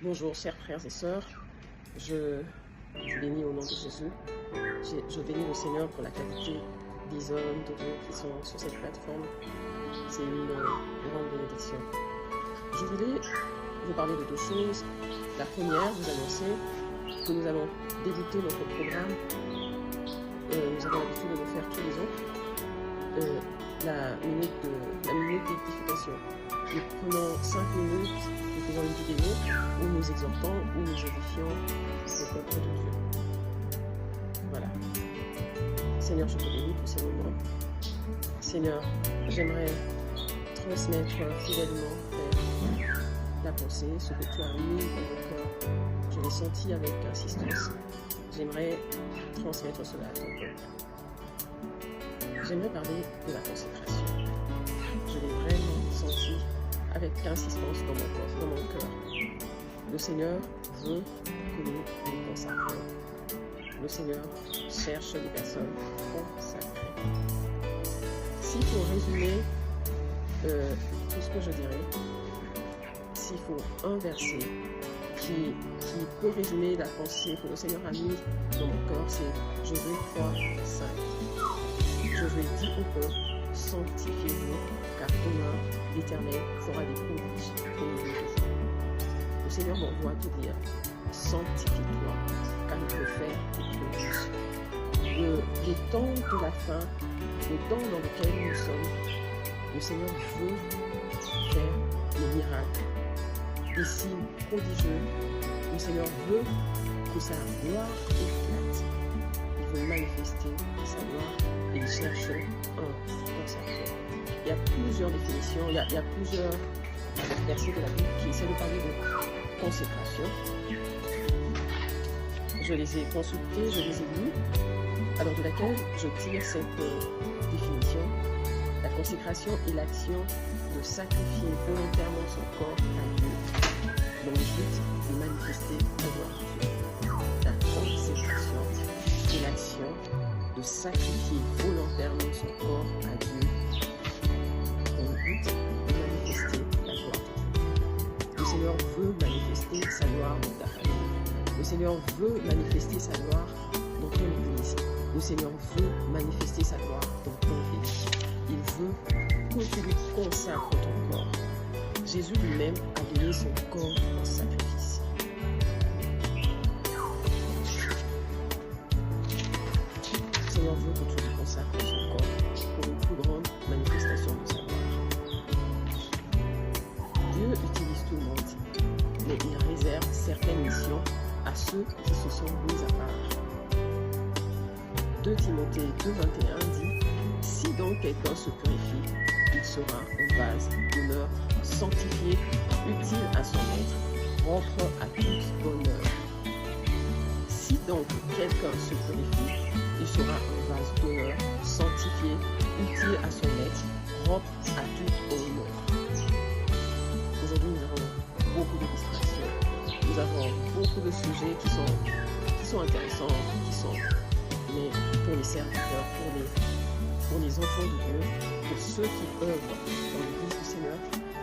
Bonjour chers frères et sœurs, je vous bénis au nom de Jésus. Je bénis le Seigneur pour la qualité des hommes de Dieu qui sont sur cette plateforme. C'est une grande bénédiction. Je voulais vous parler de deux choses. La première, vous annoncer que nous allons débuter notre programme. Nous avons l'habitude de le faire tous les ans. La minute d'édification. Nous prenons 5 minutes, nous faisons une vidéo où nous exhortons, où nous édifions le peuple de Dieu. Voilà. Seigneur, je te bénis pour ces moments. Seigneur, j'aimerais transmettre fidèlement la pensée, ce que tu as mis dans mon cœur. Je l'ai senti avec insistance. J'aimerais transmettre cela à ton peuple. J'aimerais parler de la consécration. Je l'ai vraiment senti avec insistance dans mon corps, dans mon cœur. Le Seigneur veut que nous nous consacrions. Le Seigneur cherche des personnes consacrées. S'il faut résumer tout ce que je dirais, s'il faut un verset qui peut résumer la pensée que le Seigneur a mise dans mon corps, c'est Josué 3:5. Josué dit au peuple, sanctifiez-vous, car demain l'Éternel fera des prodiges au milieu de vous. Le Seigneur m'envoie te dire, sanctifie-toi, car il peut faire des prodiges. Les temps de la fin, le temps dans lequel nous sommes, le Seigneur veut faire des miracles, des signes prodigieux. Le Seigneur veut que sa gloire éclate. Il veut manifester sa gloire et il cherche un consacré. Il y a plusieurs définitions, il y a plusieurs versets de la Bible qui essaient de parler de consécration. Je les ai consultés, je les ai lus, alors de laquelle je tire cette définition. La consécration est l'action de sacrifier volontairement son corps à Dieu dans le but de manifester la gloire de Dieu. La consécration est l'action de sacrifier volontairement son corps à Dieu dans le but de manifester la gloire de Dieu. Le Seigneur veut manifester sa gloire dans ta famille. Le Seigneur veut manifester sa gloire dans ton église. Le Seigneur veut manifester sa gloire dans ton pays. Il veut que tu lui consacres ton corps. Jésus lui-même a donné son corps en sacrifice. Le Seigneur veut que tu lui consacres son corps pour une plus grande manifestation de sa gloire. Dieu utilise tout le monde, mais il réserve certaines missions à ceux qui se sont mis à part. 2 Timothée 2:21 dit « Si donc quelqu'un se purifie, il sera un vase d'honneur, sanctifié, utile à son maître, propre à toute bonne œuvre. » Si donc quelqu'un se purifie, il sera un vase d'honneur, sanctifié, utile à son maître, propre à toute bonne œuvre. Aujourd'hui, nous avons beaucoup de distractions. Nous avons beaucoup de sujets qui sont intéressants, mais pour les serviteurs, pour les enfants de Dieu, pour ceux qui œuvrent dans l'église du Seigneur,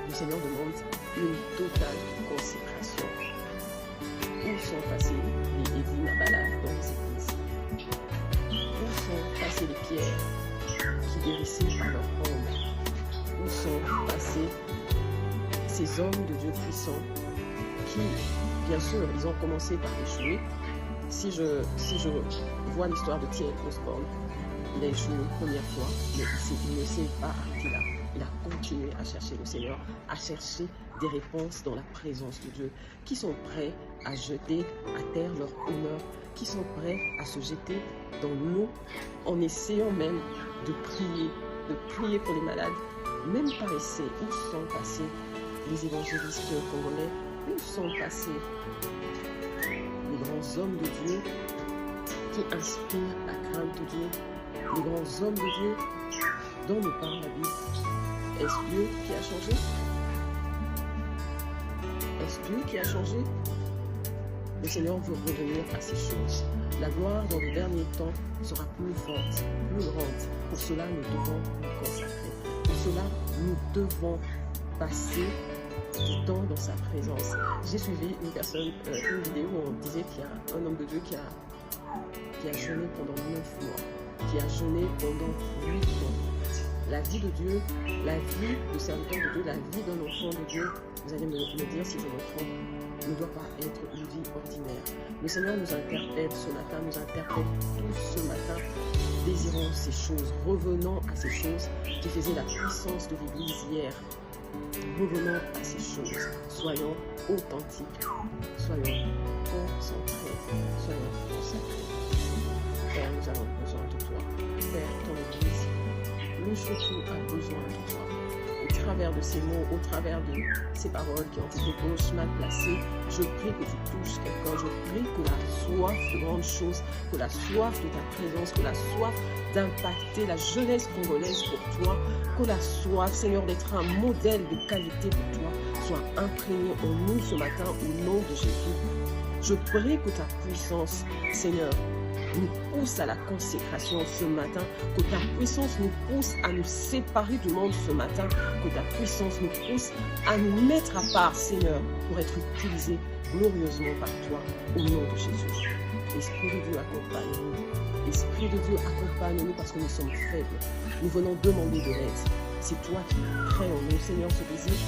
le Seigneur demande une totale consécration. Où sont passés les Édith Nabala dans les églises? Où sont passées les pierres qui guérissaient par leur ombre? Où sont passés ces hommes de Dieu puissants qui, bien sûr, ils ont commencé par échouer. Si je vois l'histoire de T.L. Osborne, il a échoué une première fois, mais il ne s'est pas arrêté là. Il a continué à chercher le Seigneur, à chercher des réponses dans la présence de Dieu, qui sont prêts à jeter à terre leur honneur, qui sont prêts à se jeter dans l'eau en essayant même de prier pour les malades, même par essai. Où sont passés les évangélistes congolais? Où sont passés les grands hommes de Dieu qui inspirent la crainte de Dieu, les grands hommes de Dieu dont nous parle la Bible? Est-ce Dieu qui a changé? Est-ce Dieu qui a changé? Le Seigneur veut revenir à ces choses. La gloire dans les derniers temps sera plus forte, plus grande. Pour cela, nous devons nous consacrer. Pour cela, nous devons passer du temps dans sa présence. J'ai suivi une vidéo où on disait qu'il y a un homme de Dieu qui a jeûné pendant 9 mois, qui a jeûné pendant 8 mois. La vie de Dieu, la vie de serviteur de Dieu, la vie d'un enfant de Dieu, vous allez me dire si je me trompe, ne doit pas être une vie ordinaire. Le Seigneur nous interpelle ce matin, nous interpelle tous ce matin. Désirons ces choses, revenons à ces choses qui faisaient la puissance de l'Église hier. Revenons à ces choses, soyons authentiques, soyons concentrés, soyons consacrés. Père, nous avons besoin de toi. Père, ton Église, le chouchou a besoin de toi. Au travers de ces mots, au travers de ces paroles qui ont été gauches, mal placées, je prie que tu touches quelqu'un. Je prie que la soif de grandes choses, que la soif de ta présence, que la soif d'impacter la jeunesse congolaise pour toi, que la soif, Seigneur, d'être un modèle de qualité pour toi, soit imprégnée en nous ce matin au nom de Jésus. Je prie que ta puissance, Seigneur, nous pousse à la consécration ce matin, que ta puissance nous pousse à nous séparer du monde ce matin, que ta puissance nous pousse à nous mettre à part, Seigneur, pour être utilisés glorieusement par toi, au nom de Jésus. Esprit de Dieu, accompagne-nous. Esprit de Dieu, accompagne-nous parce que nous sommes faibles. Nous venons demander de l'aide. C'est toi qui crée en nous, Seigneur, ce désir.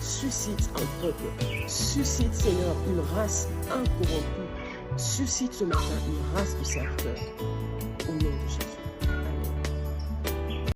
Suscite un peuple. Suscite, Seigneur, une race incorrompue. Suscite ce matin une race de serviteurs. Au nom de Jésus.